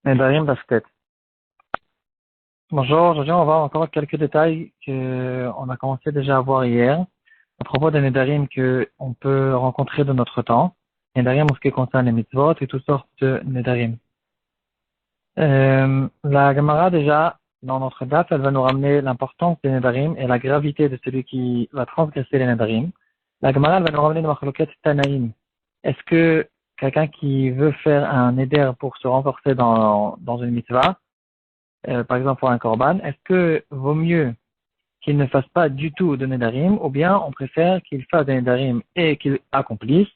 Nedarim Basket. Bonjour, aujourd'hui on va voir encore quelques détails qu'on a commencé déjà à voir hier à propos des Nedarim qu'on peut rencontrer de notre temps. Nedarim en ce qui concerne les mitzvot et toutes sortes de Nedarim. La Gemara déjà, dans notre date, elle va nous ramener l'importance des Nedarim et la gravité de celui qui va transgresser les Nedarim. La Gemara elle va nous ramener le Machloket Tanaïm. Est-ce que quelqu'un qui veut faire un Neder pour se renforcer dans une mitzvah, par exemple pour un korban, est-ce que vaut mieux qu'il ne fasse pas du tout de nedarim, ou bien on préfère qu'il fasse des nedarim et qu'il accomplisse?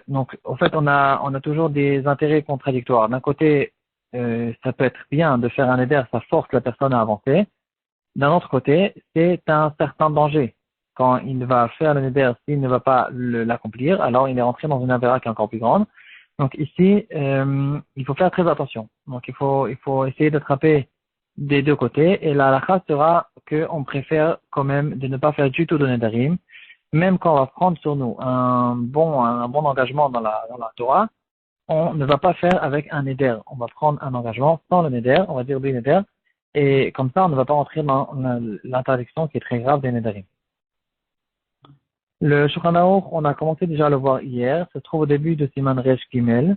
Donc, en fait, on a toujours des intérêts contradictoires. D'un côté, ça peut être bien de faire un neder, ça force la personne à avancer. D'un autre côté, c'est un certain danger. Quand il va faire le neder, s'il ne va pas l'accomplir, alors il est rentré dans une avéra qui est encore plus grande. Donc ici, il faut faire très attention. Donc il faut essayer d'attraper des deux côtés. Et la halakha sera qu'on préfère quand même de ne pas faire du tout de nedarim, même quand on va prendre sur nous un bon engagement dans la Torah, on ne va pas faire avec un neder. On va prendre un engagement sans le neder, on va dire du neder, et comme ça on ne va pas rentrer dans l'interdiction qui est très grave des nedarim. Le Shulchan Aruch, on a commencé déjà à le voir hier, se trouve au début de Siman Resh Gimel.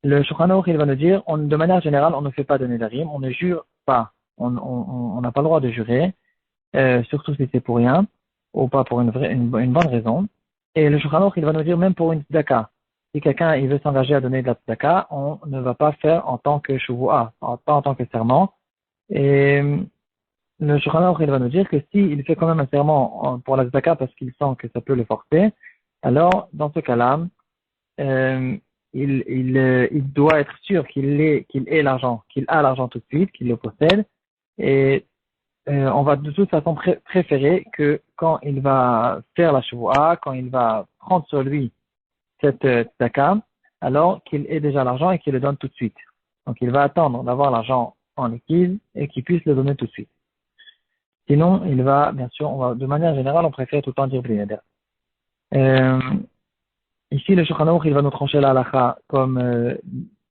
Le Shulchan Aruch, il va nous dire, de manière générale, on ne fait pas de nedarim, on ne jure pas, on n'a pas le droit de jurer, surtout si c'est pour rien, ou pas pour une bonne raison. Et le Shulchan Aruch, il va nous dire, même pour une tzedaka, si quelqu'un il veut s'engager à donner de la tzedaka, on ne va pas faire en tant que shuvuah, pas en tant que serment. Et le Shulchan Aruch, il va nous dire que s'il fait quand même un serment pour la tzedaka parce qu'il sent que ça peut le forcer, alors dans ce cas-là, euh, il doit être sûr qu'il ait l'argent, qu'il a l'argent tout de suite, qu'il le possède. Et on va de toute façon préférer que quand il va faire la chevoua, quand il va prendre sur lui cette tzedaka, alors qu'il ait déjà l'argent et qu'il le donne tout de suite. Donc il va attendre d'avoir l'argent en liquide et qu'il puisse le donner tout de suite. Sinon, il va, bien sûr, de manière générale, on préfère tout le temps dire blinéder. Euh, Ici, le Shulchan Aruch, il va nous trancher la halakha comme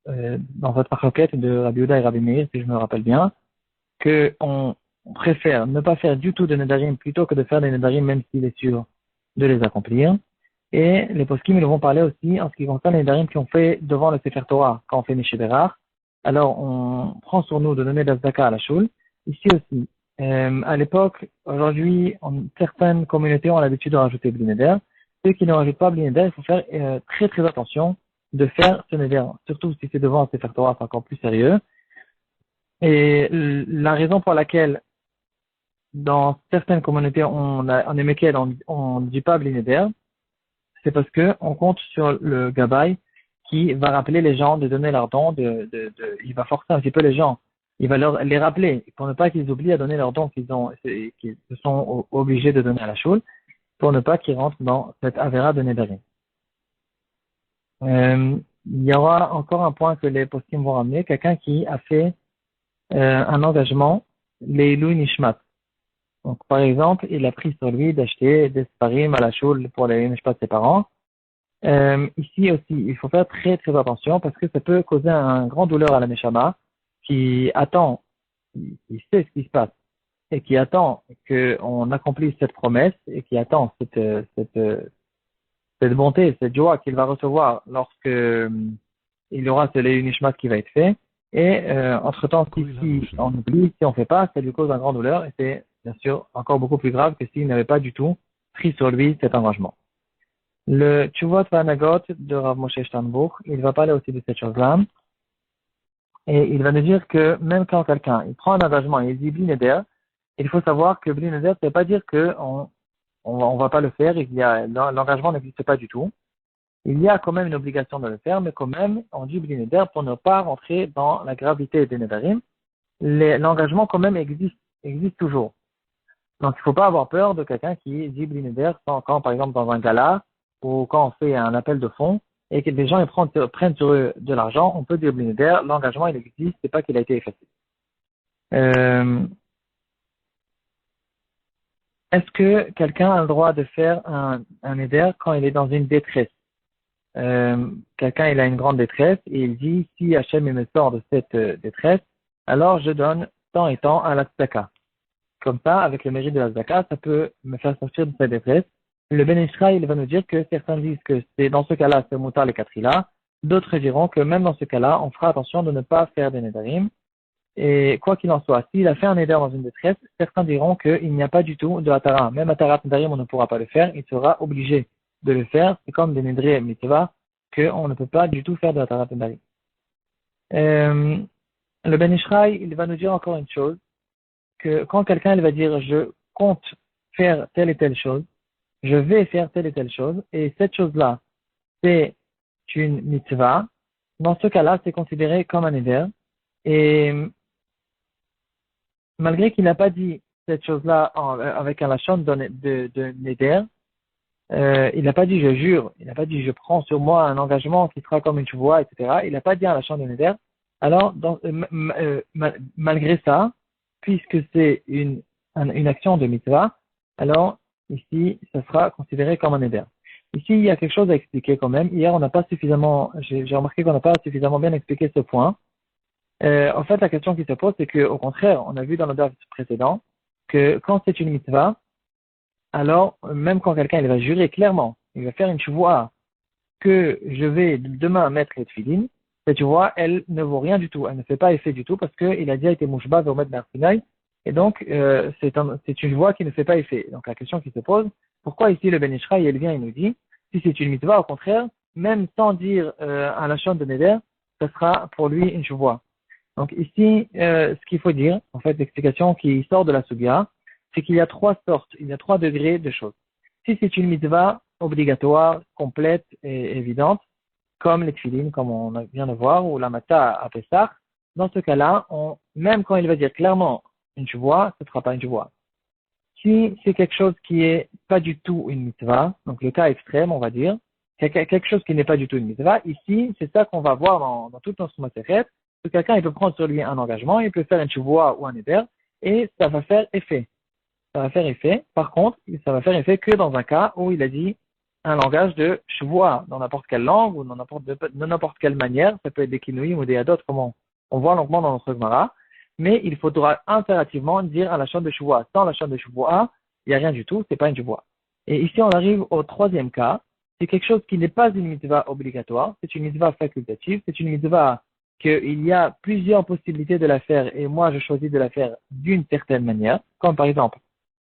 dans votre parroquette de Rabbi Yehuda et Rabbi Meir, si je me rappelle bien, que on préfère ne pas faire du tout de nedarim plutôt que de faire des nedarim même s'il est sûr de les accomplir. Et les poskim, ils vont parler aussi en ce qui concerne les nedarim qui ont fait devant le Sefer Torah, quand on fait Mishéberach. Alors, on prend sur nous de donner de la zaka à la choule. Ici aussi, à l'époque, aujourd'hui, certaines communautés ont l'habitude de rajouter du neder. Ceux qui ne rajoutent pas blinéder, il faut faire très très attention de faire ce neder, surtout si c'est devant un Sefer Torah, c'est encore plus sérieux. Et la raison pour laquelle dans certaines communautés on est méquel, on ne dit pas blinéder, c'est parce que on compte sur le gabaï qui va rappeler les gens de donner leur don, il va forcer un petit peu les gens. Il va les rappeler pour ne pas qu'ils oublient à donner leur don qu'ils se sont obligés de donner à la choule, pour ne pas qu'ils rentrent dans cette avéra de Nédarim. Il y aura encore un point que les postim vont ramener, quelqu'un qui a fait un engagement, les Louis Nishmat. Donc, par exemple, il a pris sur lui d'acheter des sparim à la choule pour les Nishmat de ses parents. Ici aussi, il faut faire très très attention parce que ça peut causer un grand douleur à la Neshama qui attend, qui sait ce qui se passe et qui attend qu'on accomplisse cette promesse et qui attend cette bonté, cette joie qu'il va recevoir lorsque il y aura ce Léu Nishmat qui va être fait. Et entre-temps, si on oublie, si on ne fait pas, ça lui cause un grand douleur et c'est bien sûr encore beaucoup plus grave que s'il n'avait pas du tout pris sur lui cet engagement. Le Tshuvot Vanagot de Rav Moshe Steinbuch, il va parler aussi de cette chose-là. Et il va nous dire que même quand quelqu'un il prend un engagement et il dit Blineder, il faut savoir que Blineder, ça ne veut pas dire qu'on va pas le faire, l'engagement n'existe pas du tout. Il y a quand même une obligation de le faire, mais quand même, on dit Blineder pour ne pas rentrer dans la gravité des Nedarim. L'engagement quand même existe toujours. Donc il ne faut pas avoir peur de quelqu'un qui dit Blineder quand, par exemple, dans un gala, ou quand on fait un appel de fonds, et que les gens prennent sur eux de l'argent, on peut dire Blineder, l'engagement il existe, c'est pas qu'il a été effacé. Est-ce que quelqu'un a le droit de faire un éder quand il est dans une détresse? quelqu'un il a une grande détresse et il dit si Hachem il me sort de cette détresse, alors je donne tant et tant à la tzedaka. Comme ça, avec le mérite de la tzedaka, ça peut me faire sortir de cette détresse. Le Ben Ishraï, il va nous dire que certains disent que c'est dans ce cas-là, c'est moutar les katrila. D'autres diront que même dans ce cas-là, on fera attention de ne pas faire des nedarim. Et quoi qu'il en soit, s'il a fait un neder dans une détresse, certains diront qu'il n'y a pas du tout de hatara. Même hatarat nedarim, on ne pourra pas le faire. Il sera obligé de le faire. C'est comme des nedrei mitzvah qu'on ne peut pas du tout faire de hatarat nedarim. Le Ben Ishraï, il va nous dire encore une chose, que quand quelqu'un il va dire je compte faire telle et telle chose, je vais faire telle et telle chose, et cette chose-là, c'est une mitzvah, dans ce cas-là, c'est considéré comme un neder, et malgré qu'il n'a pas dit cette chose-là avec un lachon de neder, il n'a pas dit je jure, il n'a pas dit je prends sur moi un engagement qui sera comme une chevoie, etc. Il n'a pas dit un lachon de neder. Alors, malgré ça, puisque c'est une action de mitzvah, alors ici, ça sera considéré comme un neder. Ici, il y a quelque chose à expliquer quand même. Hier, on n'a pas suffisamment, j'ai remarqué qu'on n'a pas suffisamment bien expliqué ce point. En fait, la question qui se pose, c'est qu'au contraire, on a vu dans le DAF précédent que quand c'est une mitzvah, alors même quand quelqu'un il va jurer clairement, il va faire une chevoie que je vais demain mettre les tefillin, cette chevoie, elle ne vaut rien du tout, elle ne fait pas effet du tout parce qu'il a déjà été mouchba au maître d'Arsinai, et donc c'est une chevoie qui ne fait pas effet. Donc la question qui se pose, pourquoi ici le Ben Ishraï, il vient et nous dit, si c'est une mitzvah, au contraire, même sans dire un lachon de neder, ce sera pour lui une chevoie. Donc ici, ce qu'il faut dire, en fait, l'explication qui sort de la Sugya, c'est qu'il y a trois sortes, il y a trois degrés de choses. Si c'est une mitzvah obligatoire, complète et évidente, comme les tefillin, comme on vient de voir, ou la mata à Pessah, dans ce cas-là, même quand il va dire clairement une chevoie, ce ne sera pas une chevoie. Si c'est quelque chose qui est pas du tout une mitzvah, donc le cas extrême, on va dire, quelque chose qui n'est pas du tout une mitzvah, ici, c'est ça qu'on va voir dans toute notre maseret, que quelqu'un il peut prendre sur lui un engagement, il peut faire une chevoie ou un éder, et ça va faire effet. Ça va faire effet. Par contre, ça va faire effet que dans un cas où il a dit un langage de chevoie dans n'importe quelle langue ou dans n'importe quelle manière. Ça peut être des kinouïm ou des adot, comme on voit longuement dans notre Gemara. Mais il faudra impérativement dire à la chambre de chevoie. Sans la chambre de chevoie, il n'y a rien du tout, c'est pas une chevoie. Et ici, on arrive au troisième cas. C'est quelque chose qui n'est pas une mitzvah obligatoire. C'est une mitzvah facultative. C'est une mitzvah qu'il y a plusieurs possibilités de la faire et moi je choisis de la faire d'une certaine manière. Comme par exemple,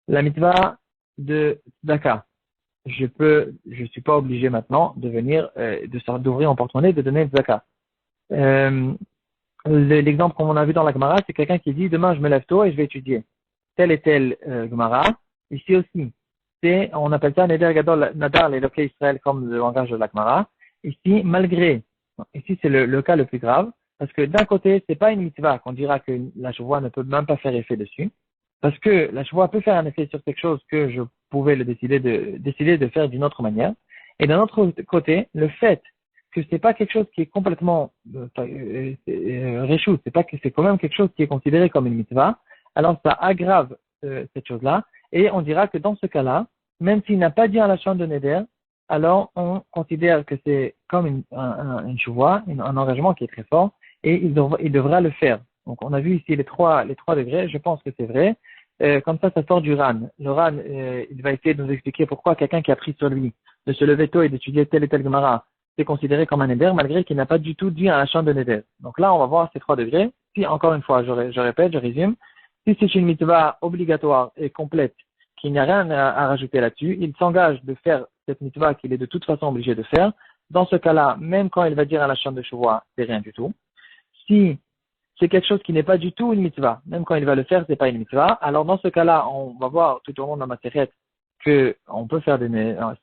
la mitzvah de tzedaka. Je suis pas obligé maintenant de venir, d'ouvrir mon porte-monnaie et de donner le tzedaka. L'exemple qu'on a vu dans la Gemara, c'est quelqu'un qui dit, demain je me lève tôt et je vais étudier telle et telle Gemara. Ici aussi, on appelle ça Neder Gadol Nadar l'Eloké Israël comme le langage de la Gemara. Ici, ici c'est le cas le plus grave, parce que d'un côté, c'est pas une mitzvah qu'on dira que la chevoie ne peut même pas faire effet dessus. Parce que la chevoie peut faire un effet sur quelque chose que je pouvais décider de faire d'une autre manière. Et d'un autre côté, le fait que c'est pas quelque chose qui est complètement réchou, c'est quand même quelque chose qui est considéré comme une mitzvah, alors ça aggrave cette chose-là. Et on dira que dans ce cas-là, même s'il n'a pas dit un lachon de neder, alors on considère que c'est comme une chevoie, un engagement qui est très fort, et il devra le faire. Donc on a vu ici les trois degrés, je pense que c'est vrai. Comme ça sort du RAN. Le RAN, il va essayer de nous expliquer pourquoi quelqu'un qui a pris sur lui de se lever tôt et d'étudier tel et tel Gemara, c'est considéré comme un neder, malgré qu'il n'a pas du tout dit un lachon de neder. Donc là, on va voir ces trois degrés. Si, encore une fois, je répète, je résume, si c'est une mitzvah obligatoire et complète, qu'il n'y a rien à rajouter là-dessus, il s'engage de faire cette mitzvah qu'il est de toute façon obligé de faire. Dans ce cas-là, même quand il va dire un lachon de chevoie, c'est rien du tout. Si c'est quelque chose qui n'est pas du tout une mitzvah, même quand il va le faire, c'est pas une mitzvah. Alors dans ce cas-là, on va voir tout au long de la Maseret que on peut faire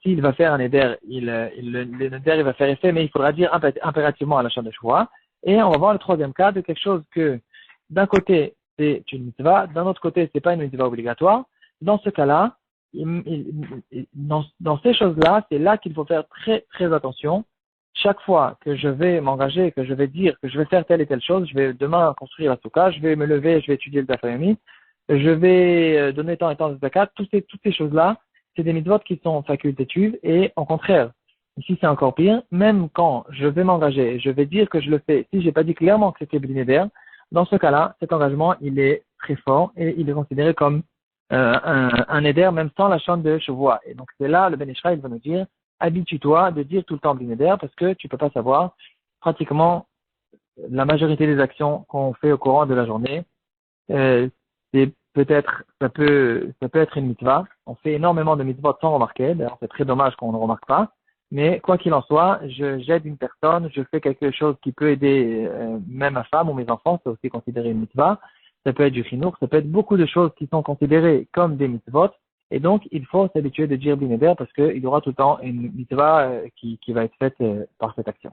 s'il va faire un éder, le neder il va faire effet, mais il faudra dire impérativement à la chambre de chevoie. Et on va voir le troisième cas de quelque chose que d'un côté c'est une mitzvah, d'un autre côté c'est pas une mitzvah obligatoire. Dans ce cas-là, dans ces choses-là, c'est là qu'il faut faire très très attention. Chaque fois que je vais m'engager, que je vais dire que je vais faire telle et telle chose, je vais demain construire la souka, je vais me lever, je vais étudier le Daf Yomi, je vais donner tant et tant de zakat, toutes ces choses-là, c'est des mitzvot qui sont facultatives et au contraire, Ici, c'est encore pire. Même quand je vais m'engager, je vais dire que je le fais, si j'ai pas dit clairement que c'était Blineder, dans ce cas-là, cet engagement, il est très fort et il est considéré comme un éder, même sans la chambre de chevois. Et donc, c'est là, le Ben Ishraï, il va nous dire, habitue-toi de dire tout le temps Blineder parce que tu peux pas savoir pratiquement la majorité des actions qu'on fait au courant de la journée. C'est peut-être, ça peut être une mitzvah. On fait énormément de mitzvot sans remarquer. D'ailleurs, c'est très dommage qu'on ne remarque pas. Mais quoi qu'il en soit, j'aide une personne, je fais quelque chose qui peut aider même ma femme ou mes enfants, c'est aussi considéré une mitzvah. Ça peut être du chinour, ça peut être beaucoup de choses qui sont considérées comme des mitzvot. Et donc, il faut s'habituer de dire Blinéder parce qu'il y aura tout le temps une mitzvah qui va être faite par cette action.